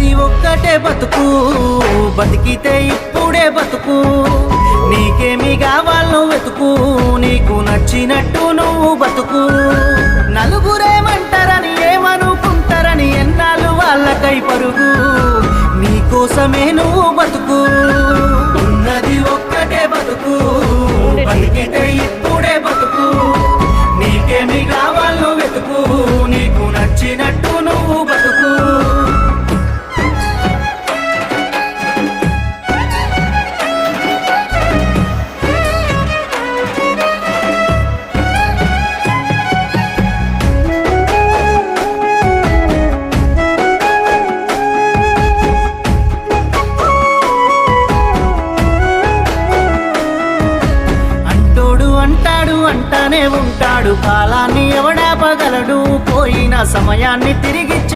ఉన్నది ఒక్కటే బతుకు, బతికితే ఇప్పుడే బతుకు. నీకేమి కావాలో వెతుకు, నీకు నచ్చినట్టు నువ్వు బతుకు. నలుగురేమంటారని ఏమనుకుంటారని ఎన్నాళ్ళు వాళ్ళకై పరుగు, నీకోసమే నువ్వు బతుకు. ఉన్నది ఒక్కటే బతుకు, బతికితే ఇప్పుడే బతుకు. నీకేమి కావాలో వెతుకు, నీకు నచ్చినట్టు నువ్వు బతుకు. అంటాడు అంటానే ఉంటాడు, కాలాన్ని ఎవడాపగలడు, పోయిన సమయాన్ని తిరిగి